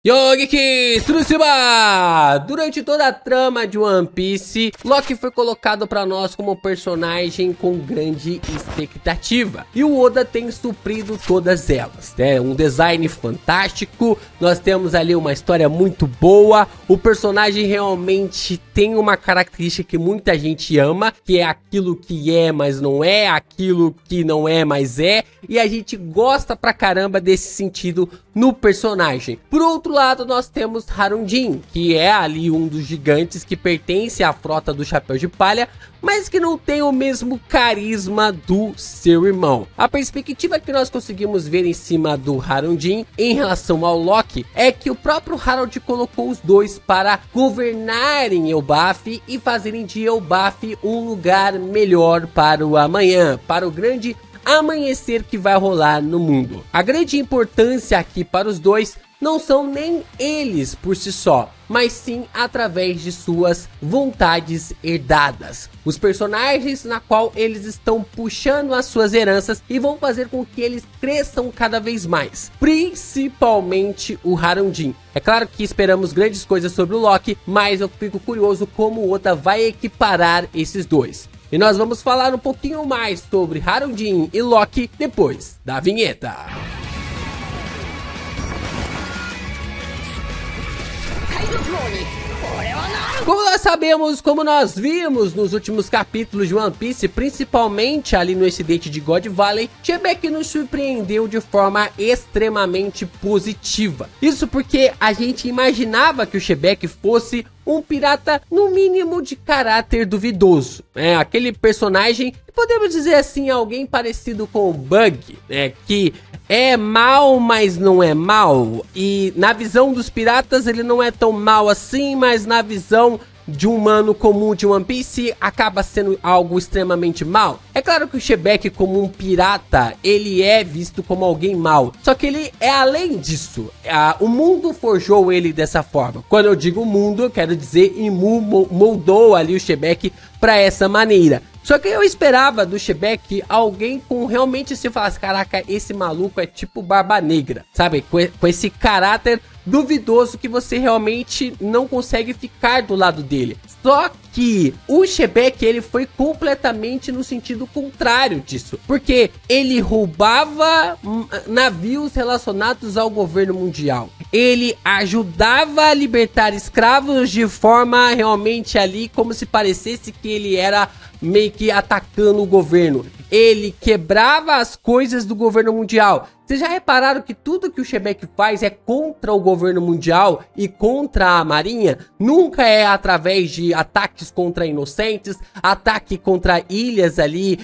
Yogi Tsurusuba! Durante toda a trama de One Piece, Loki foi colocado para nós como um personagem com grande expectativa. E o Oda tem suprido todas elas, né? Um design fantástico, nós temos ali uma história muito boa, o personagem realmente tem uma característica que muita gente ama, que é aquilo que é, mas não é, aquilo que não é, mas é, e a gente gosta pra caramba desse sentido no personagem. Por outro lado, nós temos Harunjin, que é ali um dos gigantes que pertence à frota do Chapéu de Palha, mas que não tem o mesmo carisma do seu irmão. A perspectiva que nós conseguimos ver em cima do Harunjin em relação ao Loki é que o próprio Harold colocou os dois para governarem Elbaf e fazerem de Elbaf um lugar melhor para o amanhã, para o grande amanhecer que vai rolar no mundo. A grande importância aqui para os dois não são nem eles por si só, mas sim através de suas vontades herdadas. Os personagens na qual eles estão puxando as suas heranças e vão fazer com que eles cresçam cada vez mais. Principalmente o Harunjin. É claro que esperamos grandes coisas sobre o Loki, mas eu fico curioso como o Oda vai equiparar esses dois. E nós vamos falar um pouquinho mais sobre Harunjin e Loki depois da vinheta. Como nós sabemos, como nós vimos nos últimos capítulos de One Piece, principalmente ali no incidente de God Valley, Shebeck nos surpreendeu de forma extremamente positiva. Isso porque a gente imaginava que o Shebeck fosse um pirata no mínimo de caráter duvidoso, né? Aquele personagem, podemos dizer assim, alguém parecido com o Bug, né? Que é mal, mas não é mal. E na visão dos piratas ele não é tão mal assim, mas na visão de um humano comum de One Piece acaba sendo algo extremamente mal. É claro que o Shebeck, como um pirata, ele é visto como alguém mal, só que ele é além disso. O mundo forjou ele dessa forma. Quando eu digo mundo, eu quero dizer Imu moldou ali o Shebeck para essa maneira. Só que eu esperava do Shebeck alguém com realmente se falasse, caraca, esse maluco é tipo Barba Negra, sabe? Com esse caráter duvidoso que você realmente não consegue ficar do lado dele. Só que o Shebeck, ele foi completamente no sentido contrário disso, porque ele roubava navios relacionados ao governo mundial. Ele ajudava a libertar escravos de forma realmente ali como se parecesse que ele era meio que atacando o governo. Ele quebrava as coisas do governo mundial. Vocês já repararam que tudo que o Shebeck faz é contra o governo mundial e contra a marinha? Nunca é através de ataques contra inocentes, ataque contra ilhas ali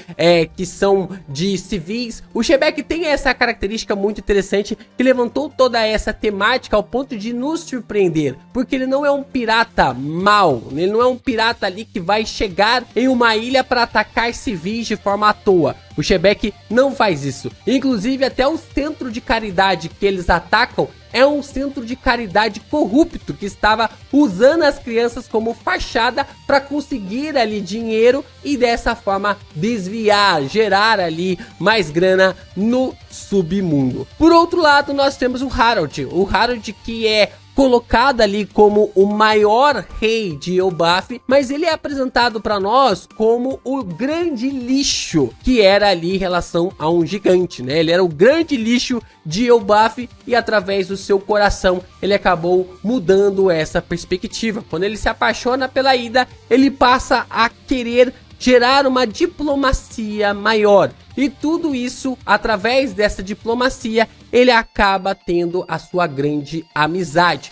que são de civis. O Shebeck tem essa característica muito interessante que levantou toda essa temática ao ponto de nos surpreender. Porque ele não é um pirata mau, ele não é um pirata ali que vai chegar em uma ilha para atacar civis de forma à toa. O Shebeck não faz isso. Inclusive até o centro de caridade que eles atacam é um centro de caridade corrupto que estava usando as crianças como fachada para conseguir ali dinheiro e dessa forma desviar, gerar ali mais grana no submundo. Por outro lado, nós temos o Harold que é colocado ali como o maior rei de Elbaf, mas ele é apresentado para nós como o grande lixo que era ali em relação a um gigante, né? Ele era o grande lixo de Elbaf e através do seu coração ele acabou mudando essa perspectiva. Quando ele se apaixona pela Ida, ele passa a querer gerar uma diplomacia maior. E tudo isso, através dessa diplomacia, ele acaba tendo a sua grande amizade.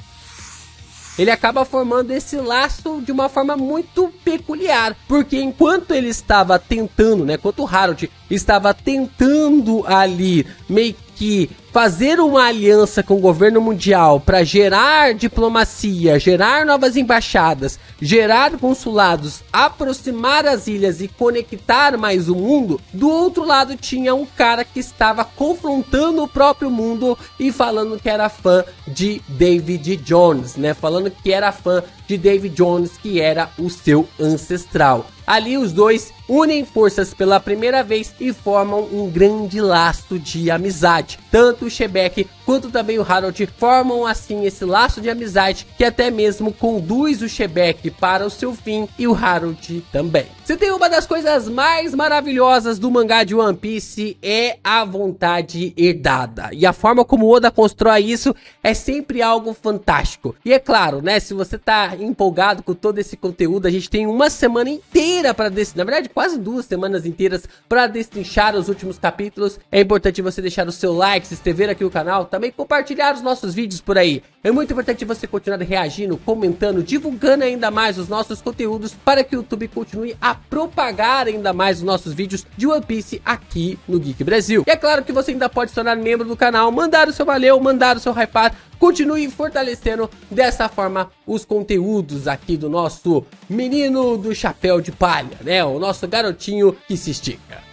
Ele acaba formando esse laço de uma forma muito peculiar. Porque enquanto ele estava tentando, né? Enquanto o Harold estava tentando ali meio que fazer uma aliança com o governo mundial para gerar diplomacia, gerar novas embaixadas, gerar consulados, aproximar as ilhas e conectar mais o mundo, do outro lado tinha um cara que estava confrontando o próprio mundo e falando que era fã de David Jones, né? Falando que era fã de David Jones, que era o seu ancestral. Ali os dois unem forças pela primeira vez e formam um grande laço de amizade. Tanto tanto o Xebec quanto também o Harold formam assim esse laço de amizade que até mesmo conduz o Xebec para o seu fim e o Harold também. Se tem uma das coisas mais maravilhosas do mangá de One Piece é a vontade herdada. E a forma como Oda constrói isso é sempre algo fantástico. E é claro, né, se você tá empolgado com todo esse conteúdo, a gente tem uma semana inteira para na verdade quase 2 semanas inteiras para destrinchar os últimos capítulos. É importante você deixar o seu like, se inscrever aqui no canal, também compartilhar os nossos vídeos por aí. É muito importante você continuar reagindo, comentando, divulgando ainda mais os nossos conteúdos para que o YouTube continue a propagar ainda mais os nossos vídeos de One Piece aqui no Geek Brasil. E é claro que você ainda pode se tornar membro do canal, mandar o seu valeu, mandar o seu hypar, continue fortalecendo dessa forma os conteúdos aqui do nosso menino do chapéu de palha, né? O nosso garotinho que se estica.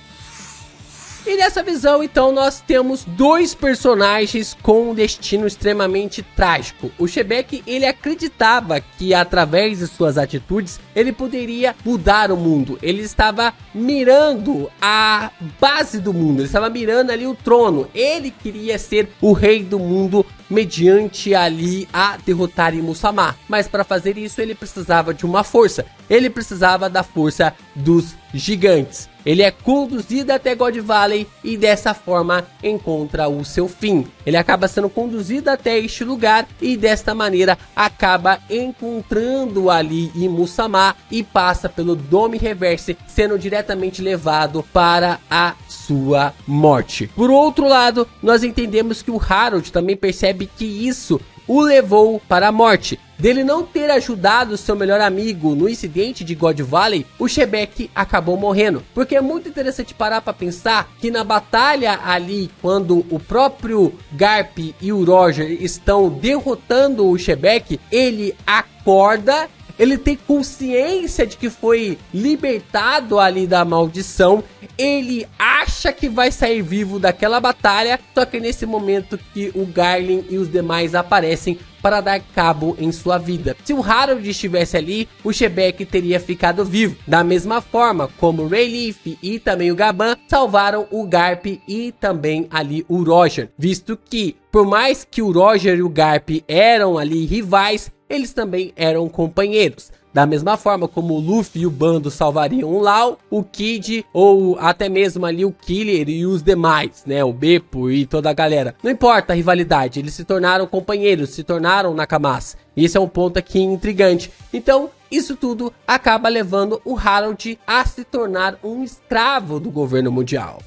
E nessa visão, então, nós temos 2 personagens com um destino extremamente trágico. O Xebec, ele acreditava que através de suas atitudes, ele poderia mudar o mundo. Ele estava mirando a base do mundo, ele estava mirando ali o trono. Ele queria ser o rei do mundo mediante ali a derrotar Imu-sama. Mas para fazer isso, ele precisava de uma força. Ele precisava da força dos gigantes. Ele é conduzido até God Valley e dessa forma encontra o seu fim. Ele acaba sendo conduzido até este lugar e desta maneira acaba encontrando ali Imu-sama e passa pelo Dome Reverse, sendo diretamente levado para a sua morte. Por outro lado, nós entendemos que o Harold também percebe que isso o levou para a morte. Dele não ter ajudado seu melhor amigo no incidente de God Valley, o Xebec acabou morrendo. Porque é muito interessante parar para pensar que na batalha ali, quando o próprio Garp e o Roger estão derrotando o Xebec, ele acorda, ele tem consciência de que foi libertado ali da maldição, ele acha que vai sair vivo daquela batalha, só que nesse momento que o Garlin e os demais aparecem para dar cabo em sua vida. Se o Harold estivesse ali, o Xebec teria ficado vivo. Da mesma forma como o Rayleigh e também o Gaban salvaram o Garp e também ali o Roger, visto que por mais que o Roger e o Garp eram ali rivais, eles também eram companheiros. Da mesma forma como o Luffy e o bando salvariam o Law, o Kid ou até mesmo ali o Killer e os demais, né? O Beppo e toda a galera. Não importa a rivalidade, eles se tornaram companheiros, se tornaram nakamas. Isso é um ponto aqui intrigante. Então, isso tudo acaba levando o Harold a se tornar um escravo do governo mundial.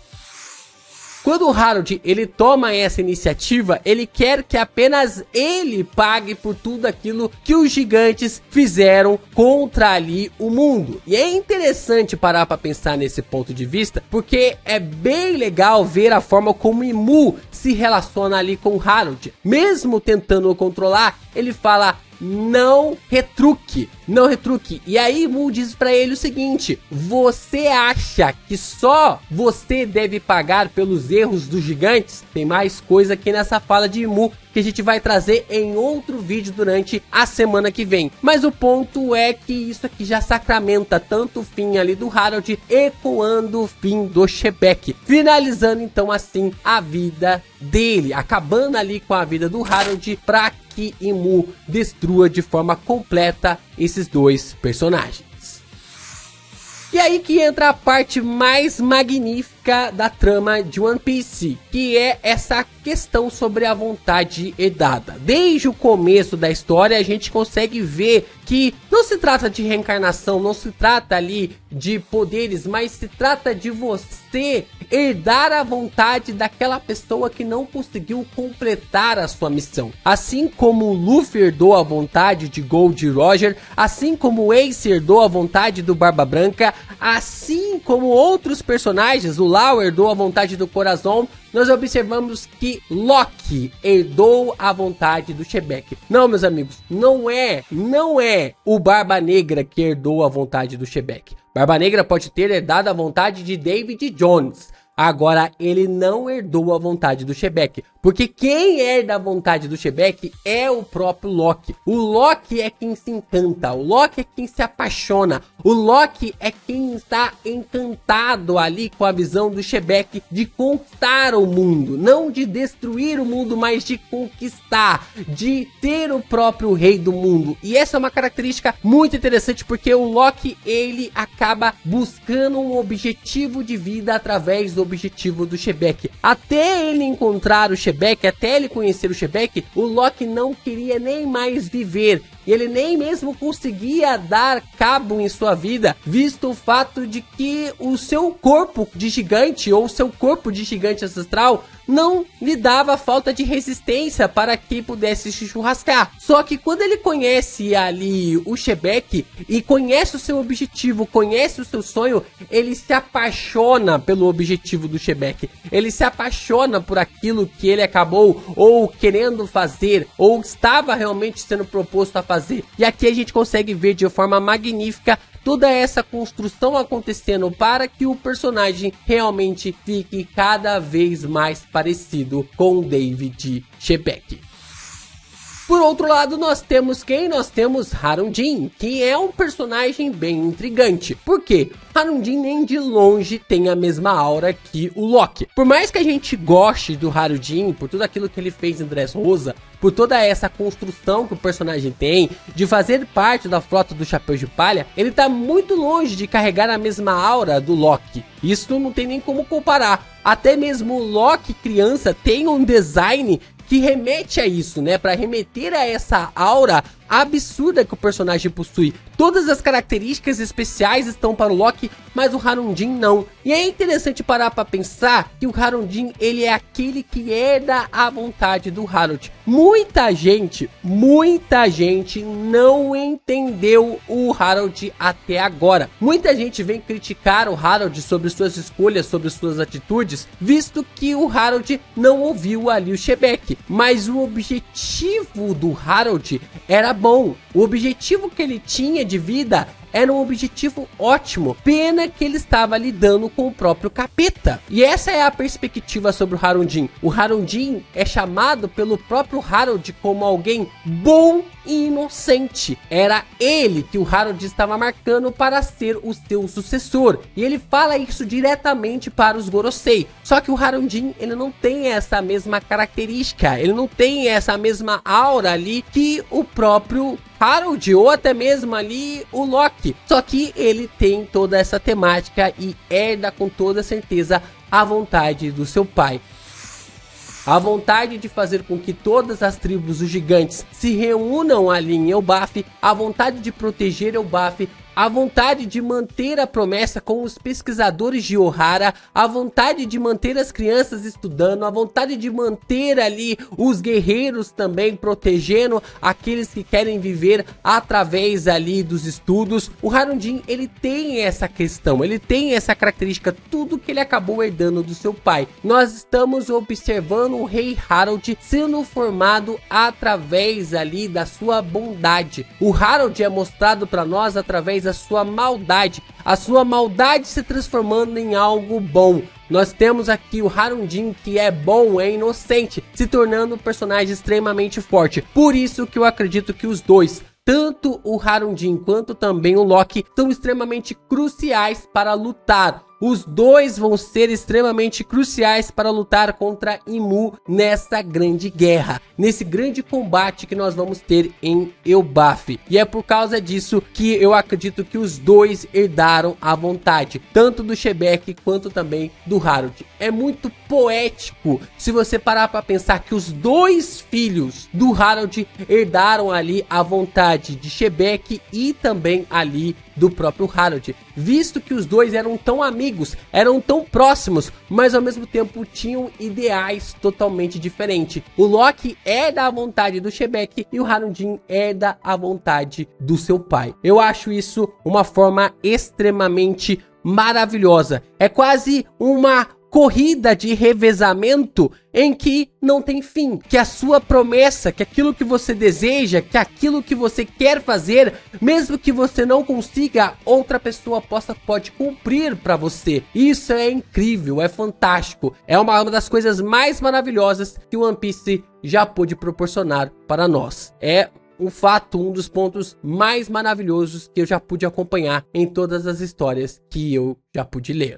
Quando o Harold ele toma essa iniciativa, ele quer que apenas ele pague por tudo aquilo que os gigantes fizeram contra ali o mundo. E é interessante parar para pensar nesse ponto de vista, porque é bem legal ver a forma como Imu se relaciona ali com o Harold. Mesmo tentando o controlar, ele fala: não retruque, não retruque. E aí Imu diz pra ele o seguinte: você acha que só você deve pagar pelos erros dos gigantes? Tem mais coisa aqui nessa fala de Imu que a gente vai trazer em outro vídeo durante a semana que vem. Mas o ponto é que isso aqui já sacramenta tanto o fim ali do Harold, ecoando o fim do Xebec, finalizando então assim a vida dele, acabando ali com a vida do Harold para que Imu destrua de forma completa esses 2 personagens. E aí que entra a parte mais magnífica da trama de One Piece, que é essa questão sobre a vontade herdada. Desde o começo da história a gente consegue ver que não se trata de reencarnação, não se trata ali de poderes, mas se trata de você herdar a vontade daquela pessoa que não conseguiu completar a sua missão. Assim como o Luffy herdou a vontade de Gold e Roger, assim como o Ace herdou a vontade do Barba Branca, assim como outros personagens, o Law herdou a vontade do Corazon, nós observamos que Loki herdou a vontade do Xebec. Não, meus amigos, não é o Barba Negra que herdou a vontade do Xebec. Barba Negra pode ter herdado a vontade de David Jones, Agora, ele não herdou a vontade do Shebeck, porque quem herda a vontade do Shebeck é o próprio Loki. O Loki é quem se encanta, o Loki é quem se apaixona, o Loki é quem está encantado ali com a visão do Shebeck de conquistar o mundo, não de destruir o mundo, mas de conquistar, de ser o próprio rei do mundo. E essa é uma característica muito interessante, porque o Loki, ele acaba buscando um objetivo de vida através do objetivo do Shebeck. Até ele encontrar o Shebeck, até ele conhecer o Shebeck, o Loki não queria nem mais viver. E ele nem mesmo conseguia dar cabo em sua vida, visto o fato de que o seu corpo de gigante, ou seu corpo de gigante ancestral, não lhe dava falta de resistência para que pudesse se churrascar. Só que quando ele conhece ali o Shebeck e conhece o seu objetivo, conhece o seu sonho, ele se apaixona pelo objetivo do Shebeck. Ele se apaixona por aquilo que ele acabou ou querendo fazer, ou estava realmente sendo proposto a fazer. E aqui a gente consegue ver de forma magnífica toda essa construção acontecendo para que o personagem realmente fique cada vez mais parecido com o David Shebeck. Por outro lado, nós temos quem? Nós temos Harundin, que é um personagem bem intrigante. Por quê? Harundin nem de longe tem a mesma aura que o Loki. Por mais que a gente goste do Harundin, por tudo aquilo que ele fez em Dressrosa, por toda essa construção que o personagem tem, de fazer parte da frota do Chapéu de Palha, ele tá muito longe de carregar a mesma aura do Loki. Isso não tem nem como comparar. Até mesmo o Loki criança tem um design que remete a isso, né? Para remeter a essa aura absurda que o personagem possui. Todas as características especiais estão para o Loki, mas o Harundin não. E é interessante parar para pensar que o Harundin, ele é aquele que herda a vontade do Harold. Muita gente não entendeu o Harold até agora. Muita gente vem criticar o Harold sobre suas escolhas, sobre suas atitudes, visto que o Harold não ouviu ali o Shebeck. Mas o objetivo do Harold era bom. O objetivo que ele tinha de vida era um objetivo ótimo. Pena que ele estava lidando com o próprio capeta. E essa é a perspectiva sobre o Harundin. O Harundin é chamado pelo próprio Harold como alguém bom e inocente. Era ele que o Harold estava marcando para ser o seu sucessor. E ele fala isso diretamente para os Gorosei. Só que o Harundin, ele não tem essa mesma característica. Ele não tem essa mesma aura ali que o próprio Harold, ou até mesmo ali o Loki. Só que ele tem toda essa temática e herda com toda certeza a vontade do seu pai. A vontade de fazer com que todas as tribos dos gigantes se reúnam ali em Elbaf, a vontade de proteger Elbaf, a vontade de manter a promessa com os pesquisadores de Ohara, a vontade de manter as crianças estudando, a vontade de manter ali os guerreiros também protegendo aqueles que querem viver através ali dos estudos. O Harundin, ele tem essa questão, ele tem essa característica, tudo que ele acabou herdando do seu pai. Nós estamos observando o rei Harold sendo formado através ali da sua bondade. O Harold é mostrado para nós através da sua maldade, a sua maldade se transformando em algo bom. Nós temos aqui o Harundin, que é bom, é inocente, se tornando um personagem extremamente forte. Por isso que eu acredito que os dois, tanto o Harundin quanto também o Loki, são extremamente cruciais para lutar. Os dois vão ser extremamente cruciais para lutar contra Imu nessa grande guerra, nesse grande combate que nós vamos ter em Elbaf. E é por causa disso que eu acredito que os dois herdaram a vontade, tanto do Shebeck quanto também do Harold. É muito poético se você parar para pensar que os dois filhos do Harold herdaram ali a vontade de Shebeck e também ali do próprio Harold, visto que os dois eram tão amigos, eram tão próximos, mas ao mesmo tempo tinham ideais totalmente diferentes. O Loki é da vontade do Shebeck e o Harundin é da vontade do seu pai. Eu acho isso uma forma extremamente maravilhosa. É quase uma corrida de revezamento em que não tem fim, que a sua promessa, que aquilo que você deseja, que aquilo que você quer fazer, mesmo que você não consiga, outra pessoa pode cumprir para você. Isso é incrível, é fantástico, é uma das coisas mais maravilhosas que o One Piece já pôde proporcionar para nós. É um fato, um dos pontos mais maravilhosos que eu já pude acompanhar em todas as histórias que eu já pude ler.